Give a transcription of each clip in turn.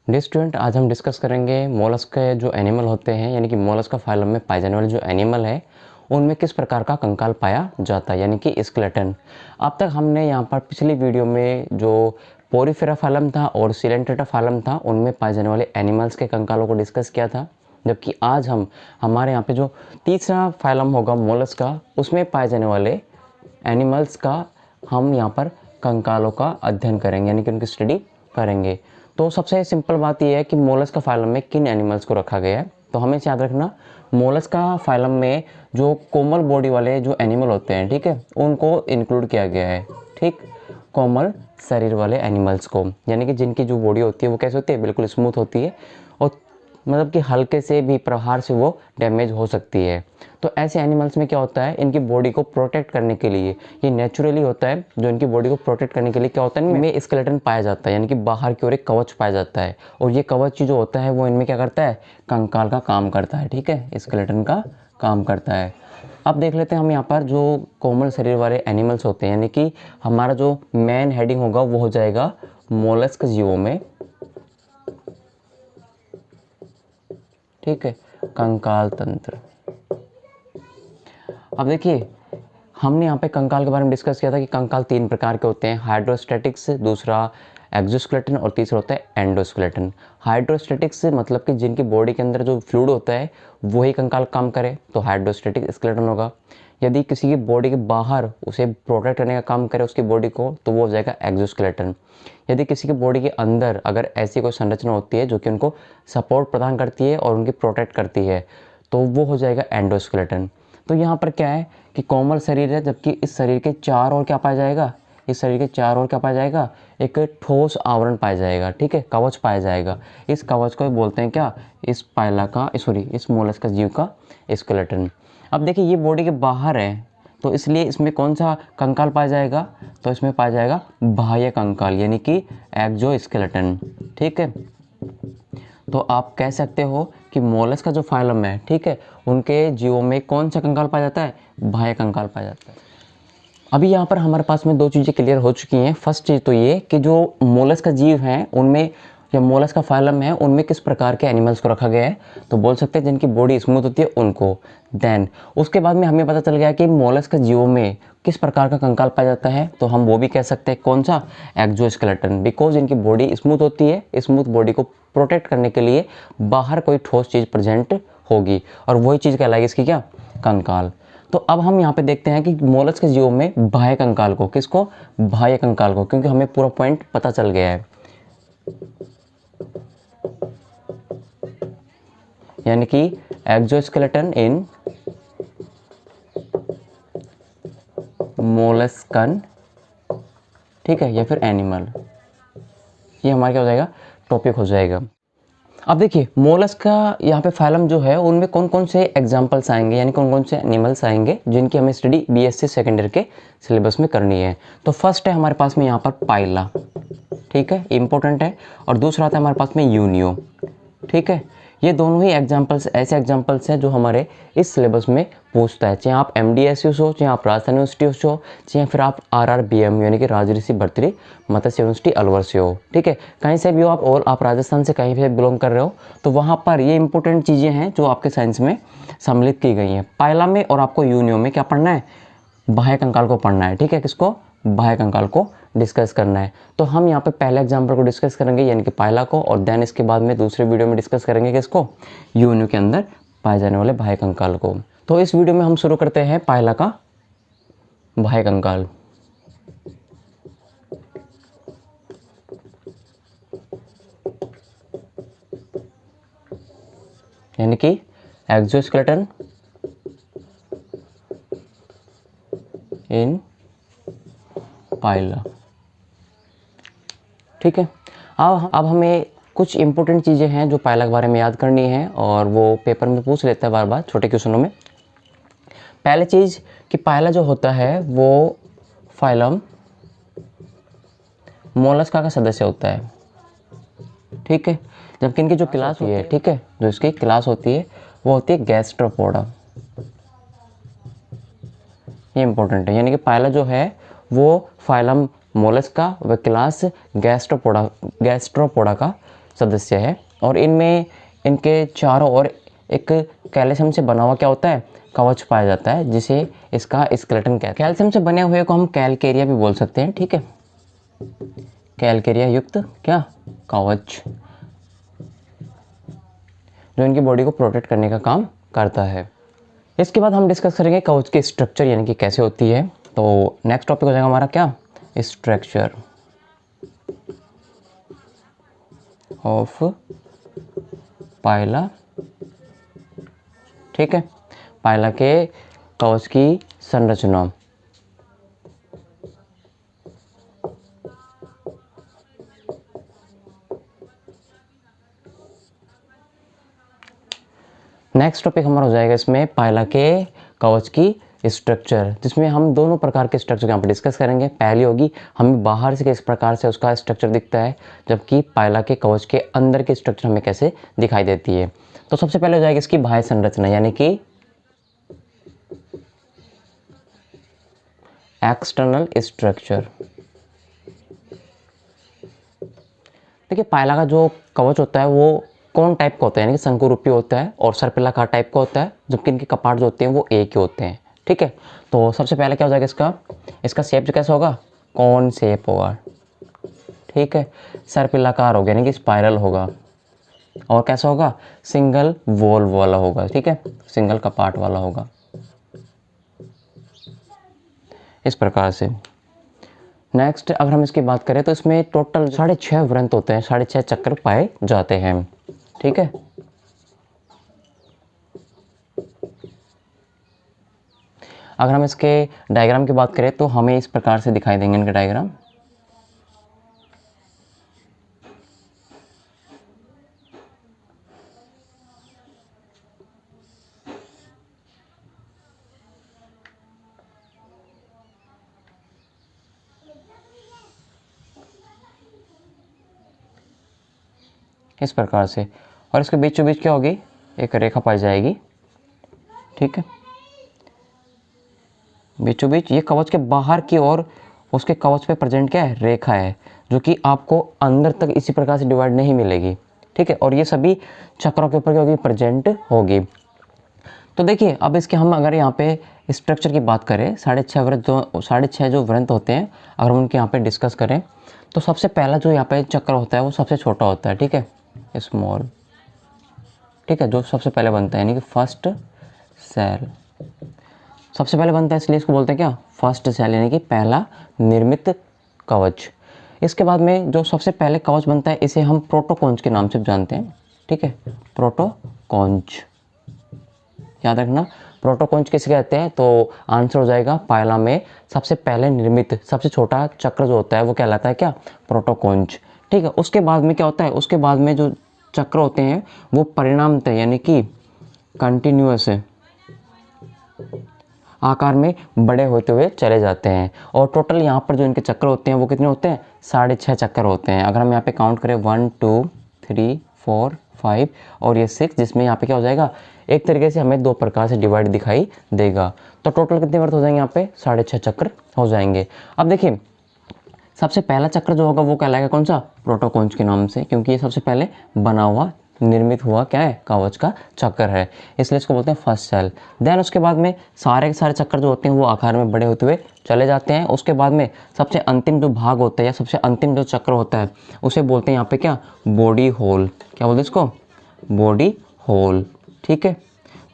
Dear student, आज हम discuss करेंगे मोलस्क के जो एनिमल होते हैं यानी कि मोलस्क फाइलम में पाए जाने वाले जो एनिमल है उनमें किस प्रकार का कंकाल पाया जाता है यानी कि स्केलेटन। अब तक हमने यहाँ पर पिछली वीडियो में जो पोरीफेरा फाइलम था और सिलेंट्रेटा फाइलम था उनमें पाए जाने वाले एनिमल्स के कंकालों को डिस्कस किया था, जबकि आज हम हमारे यहाँ पे जो तीसरा फाइलम होगा मोलस्क का उसमें पाए जाने वाले एनिमल्स का हम यहाँ पर कंकालों का अध्ययन करेंगे यानी कि उनकी स्टडी करेंगे। तो सबसे सिंपल बात यह है कि मोलस्क फाइलम में किन एनिमल्स को रखा गया है, तो हमें याद रखना मोलस्क फाइलम में जो कोमल बॉडी वाले जो एनिमल होते हैं, ठीक है, उनको इंक्लूड किया गया है। ठीक, कोमल शरीर वाले एनिमल्स को, यानी कि जिनकी जो बॉडी होती है वो कैसे होती है, बिल्कुल स्मूथ होती है और मतलब कि हल्के से भी प्रहार से वो डैमेज हो सकती है। तो ऐसे एनिमल्स में क्या होता है, इनकी बॉडी को प्रोटेक्ट करने के लिए ये नेचुरली होता है, जो इनकी बॉडी को प्रोटेक्ट करने के लिए क्या होता है, इनमें स्केलेटन पाया जाता है यानी कि बाहर की ओर एक कवच पाया जाता है और ये कवच जो होता है वो इनमें क्या करता है, कंकाल का काम करता है। ठीक है, स्केलेटन का काम करता है। अब देख लेते हैं हम यहाँ पर जो कोमल शरीर वाले एनिमल्स होते हैं, यानी कि हमारा जो मेन हेडिंग होगा वो हो जाएगा मोलस्क जीवों में। ठीक है, कंकाल तंत्र। अब देखिए हमने यहाँ पे कंकाल के बारे में डिस्कस किया था कि कंकाल तीन प्रकार के होते हैं, हाइड्रोस्टैटिक्स, दूसरा एक्सोस्केलेटन और तीसरा होता है एंडोस्केलेटन। हाइड्रोस्टैटिक्स मतलब कि जिनकी बॉडी के अंदर जो फ्लूइड होता है वही कंकाल काम करे तो हाइड्रोस्टैटिक स्केलेटन होगा। यदि किसी की बॉडी के बाहर उसे प्रोटेक्ट करने का काम करे उसकी बॉडी को तो वो हो जाएगा एक्सोस्केलेटन। यदि किसी की बॉडी के अंदर अगर ऐसी कोई संरचना होती है जो कि उनको सपोर्ट प्रदान करती है और उनकी प्रोटेक्ट करती है तो वो हो जाएगा एंडोस्केलेटन। तो यहाँ पर क्या है कि कोमल शरीर है, जबकि इस शरीर के चार ओर क्या पाया जाएगा, इस शरीर के चार ओर क्या पाया जाएगा, एक ठोस आवरण पाया जाएगा। ठीक है, कवच पाया जाएगा। इस कवच को बोलते हैं क्या, इस पाइला का इस मोलस्क जीव का स्केलेटन। अब देखिए ये बॉडी के बाहर है तो इसलिए इसमें कौन सा कंकाल पाया जाएगा, तो इसमें पाया जाएगा बाह्य कंकाल यानी कि एक्सोस्केलेटन। ठीक है, तो आप कह सकते हो कि मोलस्क का जो फाइलम है, ठीक है, उनके जीवों में कौन सा कंकाल पाया जाता है, बाह्य कंकाल पाया जाता है। अभी यहाँ पर हमारे पास में दो चीज़ें क्लियर हो चुकी हैं। फर्स्ट चीज़ तो ये कि जो मोलस्क का जीव हैं उनमें, जो मोलस्क का फाइलम है उनमें किस प्रकार के एनिमल्स को रखा गया है, तो बोल सकते हैं जिनकी बॉडी स्मूथ होती है उनको। देन उसके बाद में हमें पता चल गया कि मोलस्क का जीवों में किस प्रकार का कंकाल पाया जाता है, तो हम वो भी कह सकते हैं कौन सा, एक्सोस्केलेटन, बिकॉज इनकी बॉडी स्मूथ होती है। स्मूथ बॉडी को प्रोटेक्ट करने के लिए बाहर कोई ठोस चीज़ प्रेजेंट होगी और वही चीज़ कहलाएगी इसकी क्या, कंकाल। तो अब हम यहाँ पे देखते हैं कि मोलस्क के जीवों में बाह्य कंकाल को, किसको, बाह्य कंकाल को, क्योंकि हमें पूरा पॉइंट पता चल गया है। यानी कि एक्सोस्केलेटन इन मोलस्कन, ठीक है, या फिर एनिमल, ये हमारा क्या हो जाएगा, टॉपिक हो जाएगा। अब देखिए मोलस्क का यहाँ पे फाइलम जो है उनमें कौन कौन से एग्जाम्पल्स आएंगे यानी कौन कौन से एनिमल्स आएंगे जिनकी हमें स्टडी बीएससी सेकेंड ईयर के सिलेबस में करनी है। तो फर्स्ट है हमारे पास में यहाँ पर पाइला, ठीक है, इंपॉर्टेंट है, और दूसरा आता है हमारे पास में यूनियो। ठीक है, ये दोनों ही एग्जाम्पल्स ऐसे एग्जाम्पल्स हैं जो हमारे इस सिलेबस में पूछता है, चाहे आप MDSU हो, चाहे आप राजस्थान यूनिवर्सिटी हो, चाहे फिर आप RRBM यानी कि राजऋषि भर्तृहरि मत्स्य यूनिवर्सिटी अलवर से हो। ठीक है, कहीं से भी हो आप, और आप राजस्थान से कहीं से बिलोंग कर रहे हो तो वहाँ पर ये इंपॉर्टेंट चीज़ें हैं जो आपके साइंस में सम्मिलित की गई हैं। पाइला में और आपको यूनियो में क्या पढ़ना है, बाह्य कंकाल को पढ़ना है। ठीक है, किसको, बाह्य कंकाल को डिस्कस करना है। तो हम यहाँ पे पहले एग्जाम्पल को डिस्कस करेंगे यानी कि पाइला को, और देन इसके बाद में दूसरे वीडियो में डिस्कस करेंगे किसको, यूनियो के अंदर पाए जाने वाले बाह्य कंकाल को। तो इस वीडियो में हम शुरू करते हैं पाइला का बाह्य कंकाल। यानी कि एक्सोस्केलेटन इन पाइला। ठीक है, अब हमें कुछ इंपॉर्टेंट चीज़ें हैं जो पाइला के बारे में याद करनी है और वो पेपर में पूछ लेता है बार बार छोटे क्वेश्चनों में। पहले चीज़ कि पाइला जो होता है वो फाइलम मोलस्का का सदस्य होता है। ठीक है, जबकि इनकी जो क्लास होती है, ठीक है, जो इसकी क्लास होती है वो होती है गैस्ट्रोपोडा। ये इंपॉर्टेंट है, यानी कि पाइला जो है वो फाइलम मोलस्का व क्लास गैस्ट्रोपोडा का सदस्य है और इनमें इनके चारों ओर एक कैल्शियम से बना हुआ क्या होता है, कवच पाया जाता है, जिसे इसका स्केलेटन कहते हैं। कैल्शियम से बने हुए को हम कैलकेरिया भी बोल सकते हैं, ठीक है, कैलकेरिया युक्त क्या कवच, जो इनकी बॉडी को प्रोटेक्ट करने का काम करता है। इसके बाद हम डिस्कस करेंगे कवच की स्ट्रक्चर यानी कि कैसे होती है। तो नेक्स्ट टॉपिक हो जाएगा हमारा क्या, स्ट्रक्चर ऑफ पाइला, ठीक है, पाइला के कवच की संरचना। नेक्स्ट टॉपिक हमारा हो जाएगा इसमें पाइला के कवच की स्ट्रक्चर, जिसमें हम दोनों प्रकार के स्ट्रक्चर यहाँ पर डिस्कस करेंगे। पहली होगी हमें बाहर से किस प्रकार से उसका स्ट्रक्चर दिखता है, जबकि पाइला के कवच के अंदर की स्ट्रक्चर हमें कैसे दिखाई देती है। तो सबसे पहले हो जाएगी इसकी बाह्य संरचना यानी कि एक्सटर्नल स्ट्रक्चर। देखिए पाइला का जो कवच होता है वो कौन टाइप का होता है, यानी कि शंकुरूपी होता है और सर्पिलाकार टाइप का होता है, जबकि इनके कपाट जो होते हैं वो एक ही होते हैं, ठीक है। तो सबसे पहले क्या हो जाएगा इसका शेप जो कैसा होगा, कौन शेप होगा, ठीक है, सर्पिलाकार होगा यानी कि स्पाइरल होगा, और कैसा होगा, सिंगल वॉल वाला होगा, ठीक है, सिंगल कपाट वाला होगा, इस प्रकार से। नेक्स्ट अगर हम इसकी बात करें तो इसमें टोटल 6.5 वृंत होते हैं, 6.5 चक्र पाए जाते हैं, ठीक है। अगर हम इसके डायग्राम की बात करें तो हमें इस प्रकार से दिखाई देंगे इनके डायग्राम। इस प्रकार से, और इसके बीचों बीच क्या होगी, एक रेखा पाई जाएगी, ठीक है, बीचों बीच। ये कवच के बाहर की ओर उसके कवच पे प्रेजेंट क्या है, रेखा है, जो कि आपको अंदर तक इसी प्रकार से डिवाइड नहीं मिलेगी, ठीक है, और ये सभी चक्रों के ऊपर क्या होगी, प्रेजेंट होगी। तो देखिए अब इसके हम अगर यहाँ पे स्ट्रक्चर की बात करें, 6.5 जो वृंत होते हैं, अगर हम उनके यहाँ पे डिस्कस करें तो सबसे पहला जो यहाँ पे चक्र होता है वो सबसे छोटा होता है, ठीक है, स्मॉल, ठीक है, जो सबसे पहले बनता है यानी कि फर्स्ट सेल सबसे पहले बनता है, इसलिए इसको बोलते हैं क्या, फर्स्ट सेल, यानी कि पहला निर्मित कवच। इसके बाद में जो सबसे पहले कवच बनता है इसे हम प्रोटोकोंच के नाम से जानते हैं, ठीक है, प्रोटोकोंच, याद रखना प्रोटोकोंच किसे कहते हैं। तो आंसर हो जाएगा पाइला में सबसे पहले निर्मित सबसे छोटा चक्र जो होता है वो कहलाता है क्या, प्रोटोकोंच, ठीक है। उसके बाद में क्या होता है, उसके बाद में जो चक्र होते हैं वो परिणामतः यानी कि कंटिन्यूअस आकार में बड़े होते हुए चले जाते हैं, और टोटल यहाँ पर जो इनके चक्र होते हैं वो कितने होते हैं, 6.5 चक्कर होते हैं। अगर हम यहाँ पे काउंट करें 1 2 3 4 5 और ये 6, जिसमें यहाँ पे क्या हो जाएगा, एक तरीके से हमें 2 प्रकार से डिवाइड दिखाई देगा। तो टोटल कितने वर्थ हो जाएंगे, यहाँ पे 6.5 चक्र हो जाएंगे। अब देखिए सबसे पहला चक्र जो होगा वो कहलाएगा कौन सा, प्रोटोकोंच के नाम से, क्योंकि ये सबसे पहले बना हुआ निर्मित हुआ क्या है, कवच का चक्र है, इसलिए इसको बोलते हैं फर्स्ट सेल। देन उसके बाद में सारे के सारे चक्कर जो होते हैं वो आकार में बड़े होते हुए चले जाते हैं। उसके बाद में सबसे अंतिम जो भाग होता है या सबसे अंतिम जो चक्र होता है उसे बोलते हैं यहाँ पे क्या, बॉडी होल, क्या बोलते हैं इसको, बॉडी होल, ठीक है,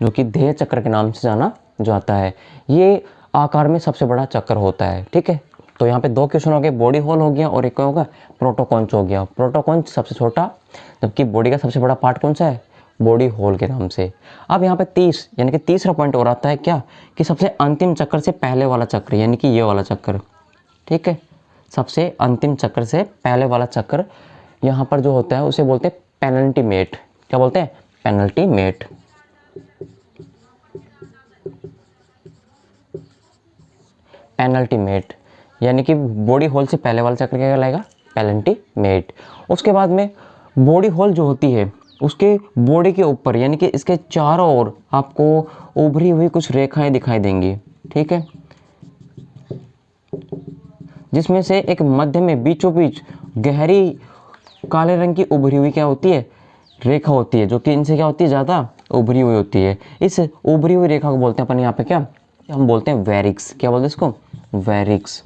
जो कि देह चक्र के नाम से जाना जाता है। ये आकार में सबसे बड़ा चक्र होता है, ठीक है। तो यहाँ पे 2 क्वेश्चन हो गए, बॉडी होल हो गया और एक होगा प्रोटोकोंच हो गया। प्रोटोकोंच सबसे छोटा, जबकि बॉडी का सबसे बड़ा पार्ट कौन सा है, बॉडी होल के नाम से। अब यहाँ पे 30 यानी कि तीसरा पॉइंट और आता है क्या, कि सबसे अंतिम चक्र से पहले वाला चक्र यानी कि ये वाला चक्र, ठीक है, सबसे अंतिम चक्र से पहले वाला चक्र यहाँ पर जो होता है उसे बोलते हैं पेनल्टीमेट, क्या बोलते हैं, पेनल्टीमेट। पेनल्टीमेट यानी कि बॉडी होल से पहले वाला चक्र क्या कहलाएगा, पेनल्टीमेट। उसके बाद में बॉडी होल जो होती है उसके बॉडी के ऊपर यानी कि इसके चारों ओर आपको उभरी हुई कुछ रेखाएं दिखाई देंगी, ठीक है, जिसमें से एक मध्य में बीचों बीच गहरी काले रंग की उभरी हुई क्या होती है, रेखा होती है, जो कि इनसे क्या होती है, ज़्यादा उभरी हुई होती है। इस उभरी हुई रेखा को बोलते हैं अपन यहाँ पे क्या, हम बोलते हैं वेरिक्स। क्या बोलते हैं इसको, वेरिक्स।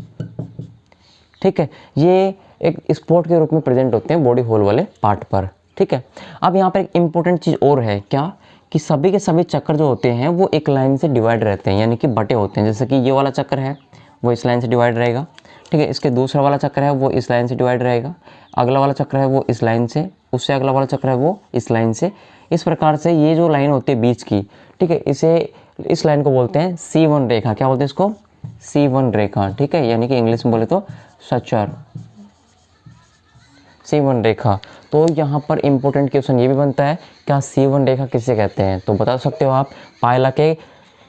ठीक है, ये एक स्पॉट के रूप में प्रेजेंट होते हैं बॉडी होल वाले पार्ट पर। ठीक है, अब यहाँ पर एक इम्पोर्टेंट चीज़ और है क्या, कि सभी के सभी चक्र जो होते हैं वो एक लाइन से डिवाइड रहते हैं, यानी कि बटे होते हैं। जैसे कि ये वाला चक्र है वो इस लाइन से डिवाइड रहेगा, ठीक है, इसके दूसरा वाला चक्र है वो इस लाइन से डिवाइड रहेगा, अगला वाला चक्र है वो इस लाइन से, उससे अगला वाला चक्र है वो इस लाइन से। इस प्रकार से ये जो लाइन होती है बीच की, ठीक है, इस लाइन को बोलते हैं C1 रेखा। क्या बोलते हैं इसको, C1 रेखा। ठीक है, यानी कि इंग्लिश में बोले तो सचर, C1 रेखा। तो यहाँ पर इम्पोर्टेंट क्वेश्चन ये भी बनता है, क्या C1 रेखा किसे कहते हैं, तो बता सकते हो आप। पायला के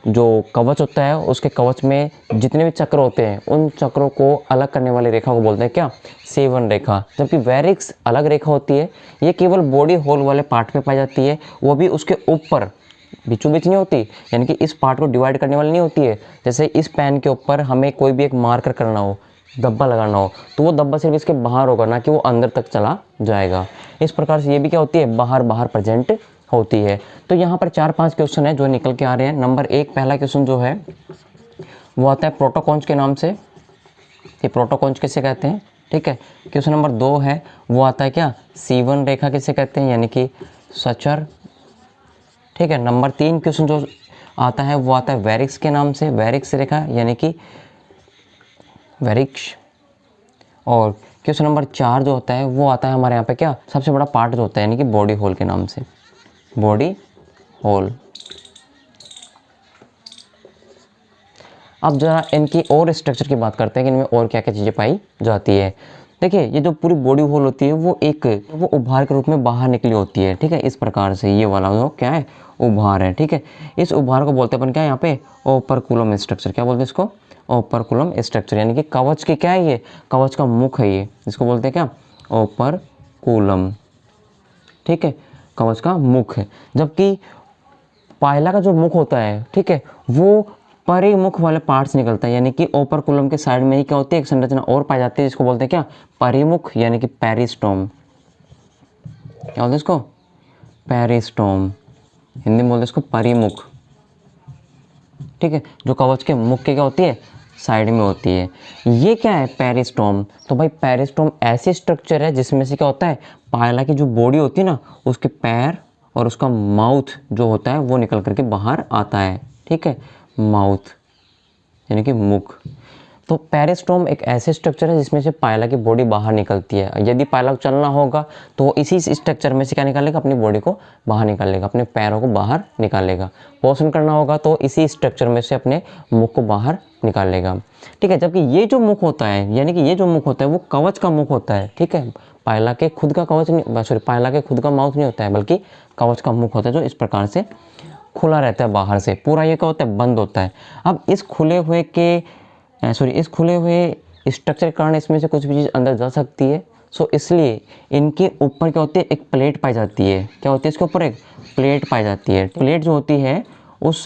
जो कवच होता है उसके कवच में जितने भी चक्र होते हैं उन चक्रों को अलग करने वाली रेखा को बोलते हैं क्या, C1 रेखा। जबकि वेरिक्स अलग रेखा होती है, ये केवल बॉडी होल वाले पार्ट पे पाई जाती है, वो भी उसके ऊपर, बीचों बीच नहीं होती, यानी कि इस पार्ट को डिवाइड करने वाली नहीं होती है। जैसे इस पेन के ऊपर हमें कोई भी एक मार्कर करना हो, धब्बा लगाना हो, तो वो धब्बा सिर्फ इसके बाहर होगा, ना कि वो अंदर तक चला जाएगा। इस प्रकार से ये भी क्या होती है, बाहर बाहर प्रेजेंट होती है। तो यहाँ पर 4-5 क्वेश्चन है जो निकल के आ रहे हैं। नंबर 1 पहला क्वेश्चन जो है वो आता है प्रोटोकॉन्च के नाम से, ये प्रोटोकॉन्च किसे कहते हैं। ठीक है, क्वेश्चन नंबर 2 है वो आता है क्या, C1 रेखा किसे कहते हैं, यानी कि सचर। ठीक है, नंबर 3 क्वेश्चन जो आता है वो आता है वेरिक्स के नाम से, वेरिक्स रेखा यानी कि वेरिक्स। और क्वेश्चन नंबर 4 जो होता है वो आता है हमारे यहाँ पे क्या, सबसे बड़ा पार्ट जो होता है, यानी कि बॉडी होल के नाम से, बॉडी होल। अब जरा इनकी और स्ट्रक्चर की बात करते हैं कि इनमें और क्या क्या चीज़ें पाई जाती है। देखिए, ये जो पूरी बॉडी होल होती है वो उभार के रूप में बाहर निकली होती है। ठीक है, इस प्रकार से ये वाला जो क्या है, उभार है। ठीक है, इस उभार को बोलते हैं अपन क्या, यहाँ पे ओपरकुलम स्ट्रक्चर। क्या बोलते हैं इसको, ओपरकुलम स्ट्रक्चर, यानी कि कवच की क्या है, ये कवच का मुख है, ये इसको बोलते हैं क्या, ओपरकुलम। ठीक है, कवच का मुख है। जबकि पायला का जो मुख होता है, ठीक है, वो परिमुख वाले पार्ट से निकलता है, यानी कि ओपरकुलम के साइड में ही क्या होती है, एक संरचना और पाई जाती है जिसको बोलते हैं क्या, परिमुख, यानी कि पेरिस्टोम। क्या बोलते हैं इसको, पेरिस्टोम, हिंदी में बोलते हैं इसको परिमुख। ठीक है, जो कवच के मुख के क्या होती है, साइड में होती है। ये क्या है, पेरिस्टोम। तो भाई पेरिस्टोम ऐसी स्ट्रक्चर है जिसमें से क्या होता है, पायला की जो बॉडी होती है ना, उसके पैर और उसका माउथ जो होता है वो निकल करके बाहर आता है। ठीक है, माउथ यानी कि मुख। तो पेरिस्टोम एक ऐसे स्ट्रक्चर है जिसमें से पायला की बॉडी बाहर निकलती है। यदि पायला को चलना होगा तो इसी स्ट्रक्चर में से क्या निकालेगा, अपनी बॉडी को बाहर निकालेगा, अपने पैरों को बाहर निकालेगा। पोषण करना होगा तो इसी स्ट्रक्चर में से अपने मुख को बाहर निकालेगा। ठीक है, जबकि ये जो मुख होता है, यानी कि ये जो मुख होता है वो कवच का मुख होता है। ठीक है, पायला के खुद का कवच नहीं, सॉरी, पायला के खुद का माउथ नहीं होता है, बल्कि कवच का मुख होता है जो इस प्रकार से खुला रहता है बाहर से। पूरा ये क्या होता है, बंद होता है। अब इस खुले हुए स्ट्रक्चर के कारण इसमें से कुछ भी चीज़ अंदर जा सकती है। सो इसलिए इनके ऊपर क्या होती है, एक प्लेट पाई जाती है। क्या होती है, इसके ऊपर एक प्लेट पाई जाती है। प्लेट जो होती है, उस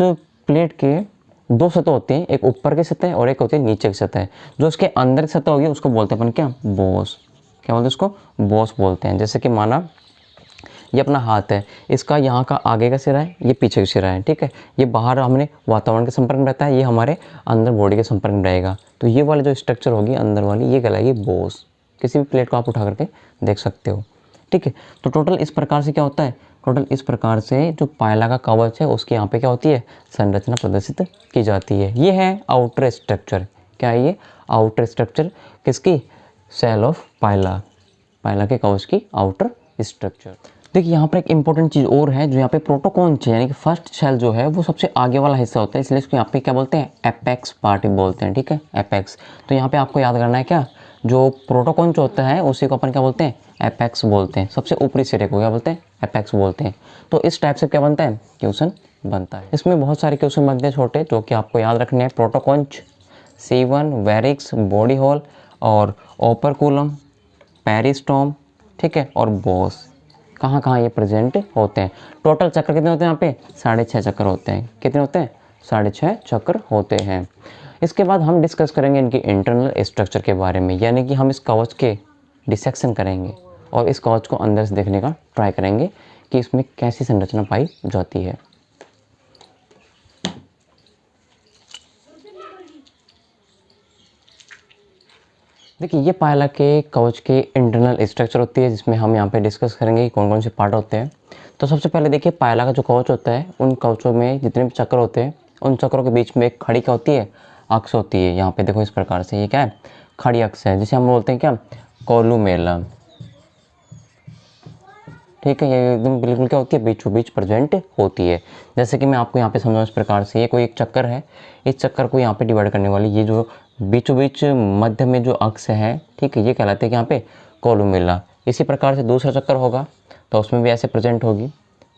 प्लेट के 2 सतह होती हैं, एक ऊपर की सतह और एक होती है नीचे की सतह। जो उसके अंदर की सतह होगी उसको बोलते हैं अपन क्या, बोस। क्या बोलते हैं उसको, बोस बोलते हैं। जैसे कि माना ये अपना हाथ है, इसका यहाँ का आगे का सिरा है, ये पीछे का सिरा है। ठीक है, ये बाहर हमने वातावरण के संपर्क में रहता है, ये हमारे अंदर बॉडी के संपर्क में रहेगा। तो ये वाली जो स्ट्रक्चर होगी अंदर वाली, ये कहलाएगी बोस। किसी भी प्लेट को आप उठा करके देख सकते हो। ठीक है, तो टोटल इस प्रकार से क्या होता है, टोटल इस प्रकार से जो पायला का कवच है उसके यहाँ पे क्या होती है, संरचना प्रदर्शित की जाती है। ये है आउटर स्ट्रक्चर। क्या है ये, आउटर स्ट्रक्चर किसकी, सेल ऑफ पायला, पायला के कवच की आउटर स्ट्रक्चर। देखिए, यहाँ पर एक इंपॉर्टेंट चीज़ और है जो यहाँ पे प्रोटोकॉन्च है, यानी कि फर्स्ट सेल जो है वो सबसे आगे वाला हिस्सा होता है, इसलिए इसको यहाँ पे क्या बोलते हैं, एपेक्स पार्ट बोलते हैं। ठीक है, एपेक्स। तो यहाँ पे आपको याद करना है क्या, जो प्रोटोकॉन्च होता है उसी को अपन क्या बोलते हैं, एपेक्स बोलते हैं। सबसे ऊपरी सिरे को क्या बोलते हैं, एपेक्स बोलते हैं। तो इस टाइप से क्या बनता है, क्वेश्चन बनता है। इसमें बहुत सारे क्वेश्चन बनते हैं छोटे, जो कि आपको याद रखने हैं। प्रोटोकॉन्च, C1, वेरिक्स, बॉडी होल और ओपरकुलम, पेरिस्टोम, ठीक है, और बोस, कहाँ कहाँ ये प्रेजेंट होते हैं। टोटल चक्र कितने होते हैं यहाँ पे, 6.5 चक्र होते हैं। कितने होते हैं, 6.5 चक्र होते हैं। इसके बाद हम डिस्कस करेंगे इनकी इंटरनल स्ट्रक्चर के बारे में, यानी कि हम इस कवच के डिसेक्शन करेंगे और इस कवच को अंदर से देखने का ट्राई करेंगे कि इसमें कैसी संरचना पाई जाती है। देखिए ये पायला के कवच के इंटरनल स्ट्रक्चर होती है, जिसमें हम यहाँ पे डिस्कस करेंगे कि कौन कौन से पार्ट होते हैं। तो सबसे पहले देखिए पायला का जो कवच होता है, उन कवचों में जितने भी चक्र होते हैं, उन चक्रों के बीच में एक खड़ी क्या होती है, अक्ष होती है। यहाँ पे देखो इस प्रकार से, ये क्या है, खड़ी अक्ष है, जिसे हम बोलते हैं क्या, कोलुमेला। ठीक है, ये एकदम बिल्कुल क्या होती है, बीचों बीच प्रेजेंट होती है। जैसे कि मैं आपको यहाँ पे समझाऊँ इस प्रकार से, ये कोई एक चक्कर है, इस चक्कर को यहाँ पे डिवाइड करने वाली ये जो बीचों बीच मध्य में जो अक्ष है, ठीक है, ये कहलाते हैं कि यहाँ पे कोलुमेला। इसी प्रकार से दूसरा चक्कर होगा तो उसमें भी ऐसे प्रेजेंट होगी।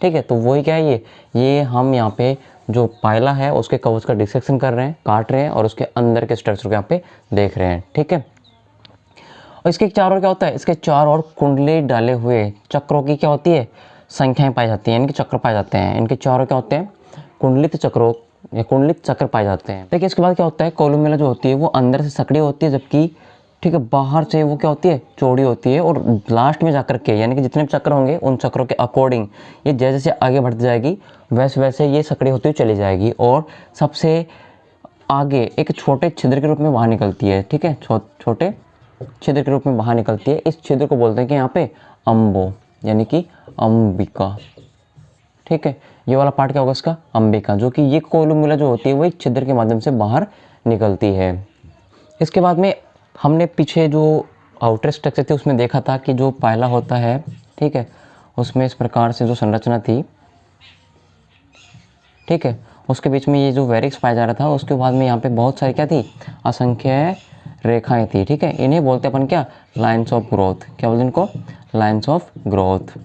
ठीक है, तो वही क्या है, ये हम यहाँ पे जो पायला है उसके कवच का डिसेक्शन कर रहे हैं, काट रहे हैं और उसके अंदर के स्ट्रक्चर को यहाँ पे देख रहे हैं। ठीक है, और इसके चारों ओर क्या होता है, इसके चारों ओर कुंडली डाले हुए चक्रों की क्या होती है, संख्याएं पाई जाती हैं, इनके चक्र पाए जाते हैं। इनके चारों क्या होते हैं, कुंडलित चक्रों या कुंडलित चक्र पाए जाते हैं। देखिए इसके बाद क्या होता है, कोलुमेला जो होती है वो अंदर से सकड़ी होती है, जबकि ठीक है बाहर से वो क्या होती है, चौड़ी होती है। और लास्ट में जाकर के यानी कि जितने भी चक्र होंगे उन चक्रों के अकॉर्डिंग ये जैसे जैसे आगे बढ़ती जाएगी वैसे वैसे ये सकड़ी होती हुई चली जाएगी और सबसे आगे एक छोटे छिद्र के रूप में बाहर निकलती है। ठीक है, छोटे छिद्र के रूप में बाहर निकलती है। इस छिद्र को बोलते हैं कि यहाँ पे अम्बो यानी कि अंबिका। ठीक है, ये वाला पार्ट क्या होगा इसका, अंबिका, जो कि ये कोलुमेला जो होती है वो एक छिद्र के माध्यम से बाहर निकलती है। इसके बाद में हमने पीछे जो आउटर स्ट्रक्चर थी उसमें देखा था कि जो पायला होता है, ठीक है, उसमें इस प्रकार से जो संरचना थी, ठीक है, उसके बीच में ये जो वेरिक्स पाया जा रहा था, उसके बाद में यहाँ पे बहुत सारी क्या थी, असंख्य रेखाएं थी। ठीक है, इन्हें बोलते हैं अपन क्या, लाइन्स ऑफ ग्रोथ। क्या बोलते हैं इनको, lines of growth,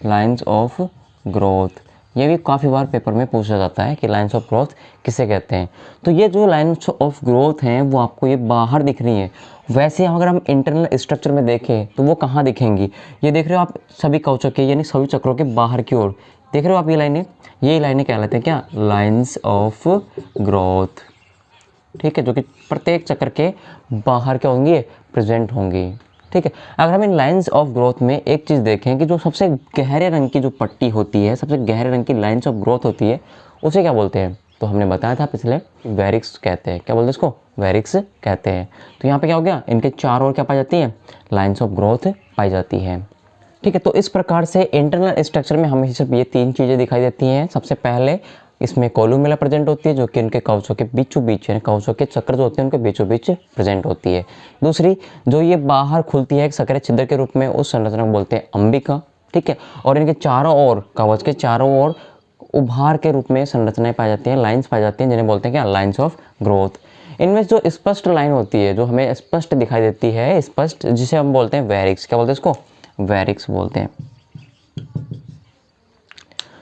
lines of growth. ये भी काफ़ी बार पेपर में पूछा जाता है कि लाइन्स ऑफ ग्रोथ किसे कहते हैं। तो ये जो लाइन्स ऑफ ग्रोथ हैं वो आपको ये बाहर दिख रही हैं। वैसे अगर हम इंटरनल स्ट्रक्चर में देखें तो वो कहाँ दिखेंगी, ये देख रहे हो आप सभी कवचों के यानी सभी चक्रों के बाहर की ओर देख रहे हो आप, ये लाइनें कहलाते हैं क्या, लाइन्स ऑफ ग्रोथ। ठीक है, जो कि प्रत्येक चक्र के बाहर क्या होंगी, प्रेजेंट होंगी। ठीक है, अगर हम इन लाइंस ऑफ ग्रोथ में एक चीज़ देखें कि जो सबसे गहरे रंग की जो पट्टी होती है, सबसे गहरे रंग की लाइंस ऑफ ग्रोथ होती है, उसे क्या बोलते हैं, तो हमने बताया था पिछले, वेरिक्स कहते हैं। क्या बोलते हैं इसको, वेरिक्स कहते हैं। तो यहाँ पे क्या हो गया, इनके चारों ओर क्या पाई जाती है, लाइंस ऑफ ग्रोथ पाई जाती है। ठीक है, तो इस प्रकार से इंटरनल स्ट्रक्चर में हमें सिर्फ ये तीन चीज़ें दिखाई देती हैं। सबसे पहले इसमें कोलुमेला प्रेजेंट होती है, जो कि इनके कवचों के बीचों बीच है, कवचों के चक्र जो होते हैं उनके बीचों बीच प्रेजेंट होती है। दूसरी जो ये बाहर खुलती है एक सक्रिय छिद्र के रूप में, उस संरचना को बोलते हैं अंबिका। ठीक है, और इनके चारों ओर, कवच के चारों ओर उभार के रूप में संरचनाएं पाई जाती हैं, लाइन्स पाई जाती हैं, जिन्हें बोलते हैं क्या, लाइन्स ऑफ ग्रोथ। इनमें जो स्पष्ट लाइन होती है, जो हमें स्पष्ट दिखाई देती है, स्पष्ट, जिसे हम बोलते हैं वेरिक्स। क्या बोलते हैं इसको, वेरिक्स बोलते हैं।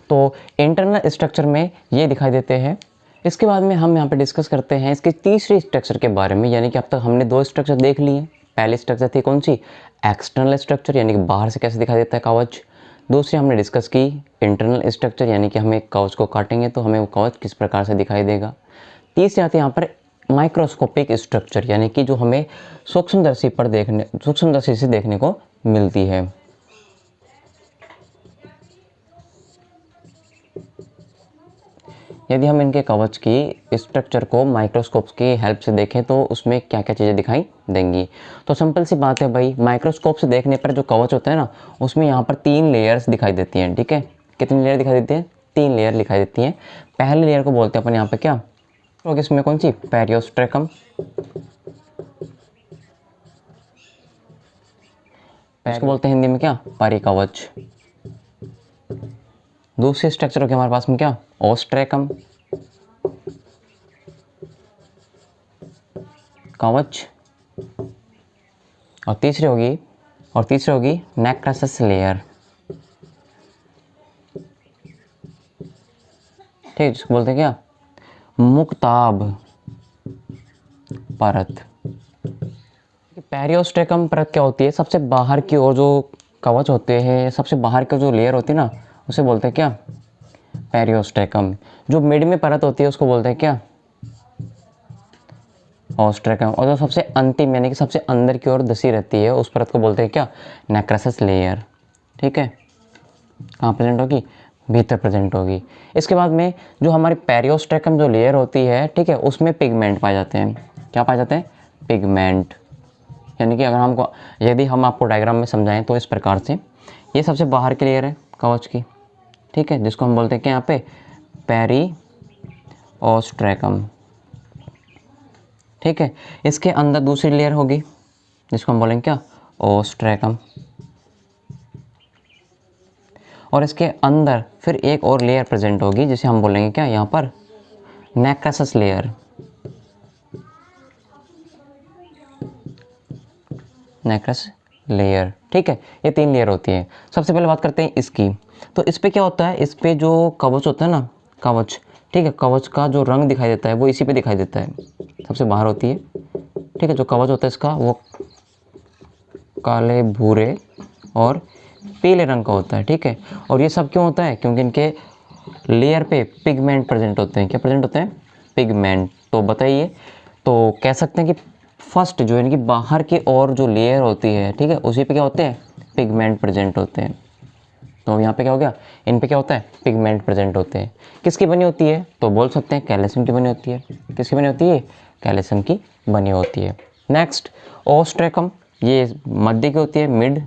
तो इंटरनल स्ट्रक्चर में ये दिखाई देते हैं। इसके बाद में हम यहाँ पे डिस्कस करते हैं इसके तीसरी स्ट्रक्चर के बारे में, यानी कि अब तक हमने दो स्ट्रक्चर देख लिए। पहली स्ट्रक्चर थी कौन सी, एक्सटर्नल स्ट्रक्चर, यानी कि बाहर से कैसे दिखाई देता है कवच। दूसरी हमने डिस्कस की इंटरनल स्ट्रक्चर, यानी कि हम एक कवच को काटेंगे तो हमें वो कवच किस प्रकार से दिखाई देगा। तीसरी आती है यहाँ पर माइक्रोस्कोपिक स्ट्रक्चर, यानी कि जो हमें सूक्ष्मदर्शी से देखने को मिलती है। यदि हम इनके कवच की स्ट्रक्चर को माइक्रोस्कोप की हेल्प से देखें तो उसमें क्या क्या चीज़ें दिखाई देंगी। तो सिंपल सी बात है भाई, माइक्रोस्कोप से देखने पर जो कवच होता है ना, उसमें यहाँ पर 3 लेयर्स दिखाई देती हैं। ठीक है, कितनी लेयर दिखाई देती हैं, 3 लेयर दिखाई देती हैं। पहली लेयर को बोलते हैं अपन यहाँ पे क्या, तो इसमें कौन सी, पेरियोस्ट्रेकम। इसको बोलते हैं हिंदी में क्या, परिकवच। दूसरी स्ट्रक्चर होगी हमारे पास में क्या, ओस्ट्रेकम, कवच। और तीसरी होगी नेक्रसस लेयर। ठीक, जिसको बोलते हैं क्या, मुक्ताभ परत। पेरियोस्ट्रेकम परत क्या होती है, सबसे बाहर की ओर जो कवच होते हैं, सबसे बाहर की जो लेयर होती है ना, उसे बोलते हैं क्या, पेरियोस्ट्रेकम। जो मिड में परत होती है उसको बोलते हैं क्या, ओस्ट्रेकम, और जो सबसे अंतिम यानी कि सबसे अंदर की ओर धसी रहती है उस परत को बोलते हैं क्या, नेक्रेसस लेयर। ठीक है, कहाँ प्रेजेंट होगी, भीतर प्रेजेंट होगी। इसके बाद में जो हमारी पेरियोस्ट्रेकम जो लेयर होती है, ठीक है, उसमें पिगमेंट पाए जाते हैं। क्या पाए जाते हैं, पिगमेंट। यानी कि अगर हमको, यदि हम आपको डायग्राम में समझाएं तो इस प्रकार से, ये सबसे बाहर की लेयर है कवच की, ठीक है, जिसको हम बोलते हैं कि यहाँ पे पेरिओस्ट्रेकम। ठीक है, इसके अंदर दूसरी लेयर होगी जिसको हम बोलेंगे क्या, ओस्ट्रेकम। और इसके अंदर फिर एक और लेयर प्रेजेंट होगी जिसे हम बोलेंगे क्या, यहाँ पर नेक्रेसस लेयर। नेक्रेस लेयर। ठीक है, ये 3 लेयर होती है। सबसे पहले बात करते हैं इसकी। तो इस पे क्या होता है, इस पे जो कवच होता है ना, कवच, ठीक है, कवच का जो रंग दिखाई देता है वो इसी पे दिखाई देता है, सबसे बाहर होती है। ठीक है, जो कवच होता है इसका वो काले, भूरे और पीले रंग का होता है। ठीक है, और ये सब क्यों होता है, क्योंकि इनके लेयर पे पिगमेंट प्रेजेंट होते हैं। क्या प्रेजेंट होते हैं, पिगमेंट। तो बताइए, तो कह सकते हैं कि फर्स्ट जो इनकी बाहर की और जो लेयर होती है, ठीक है, उसी पे क्या होते हैं, पिगमेंट प्रेजेंट होते हैं। तो यहाँ पे क्या हो गया, इन पे क्या होता है, पिगमेंट प्रेजेंट होते हैं। किसकी बनी होती है, तो बोल सकते हैं कैल्शियम की बनी होती है। किसकी बनी होती है, कैल्शियम की बनी होती है। नेक्स्ट, ओस्ट्रेकम, ये मध्य की होती है, मिड।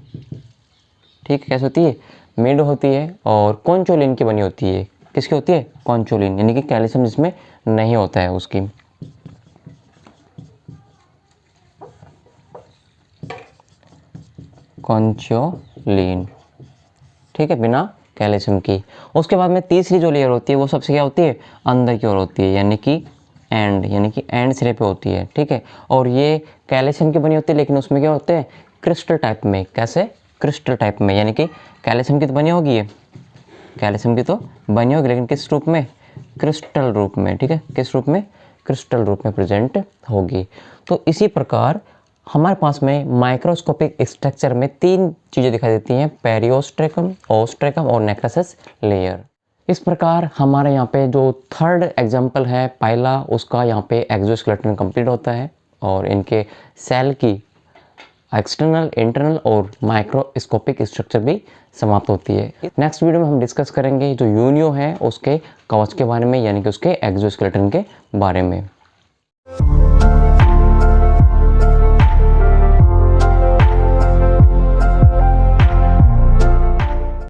ठीक है, कैसे होती है, मिड होती है। और कॉन्चोलिन की बनी होती है। किसकी होती है, कॉन्चोलिन, यानी कि कैल्शियम जिसमें नहीं होता है उसकी। कॉन्चोलिन, ठीक है, बिना कैल्शियम की। उसके बाद में तीसरी जो लेयर होती है वो सबसे क्या होती है, अंदर की ओर होती है, यानी कि एंड सिरे पे होती है। ठीक है, और ये कैल्शियम की बनी होती है, लेकिन उसमें क्या होते हैं, क्रिस्टल टाइप में। कैसे, क्रिस्टल टाइप में, यानी कि कैल्शियम की तो बनी होगी ये, कैल्शियम की तो बनी होगी, लेकिन किस रूप में, क्रिस्टल रूप में। ठीक है, किस रूप में, क्रिस्टल रूप में प्रेजेंट होगी। तो इसी प्रकार हमारे पास में माइक्रोस्कोपिक स्ट्रक्चर में 3 चीज़ें दिखाई देती हैं, पेरियोस्ट्रेकम, ओस्ट्रेकम और नेक्रेसस लेयर। इस प्रकार हमारे यहाँ पे जो थर्ड एग्जाम्पल है पाइला, उसका यहाँ पे एक्सोस्केलेटन कंप्लीट होता है और इनके सेल की एक्सटर्नल, इंटरनल और माइक्रोस्कोपिक स्ट्रक्चर भी समाप्त होती है। नेक्स्ट वीडियो में हम डिस्कस करेंगे जो यूनियो है उसके कवच के बारे में, यानी कि उसके एक्सोस्केलेटन के बारे में।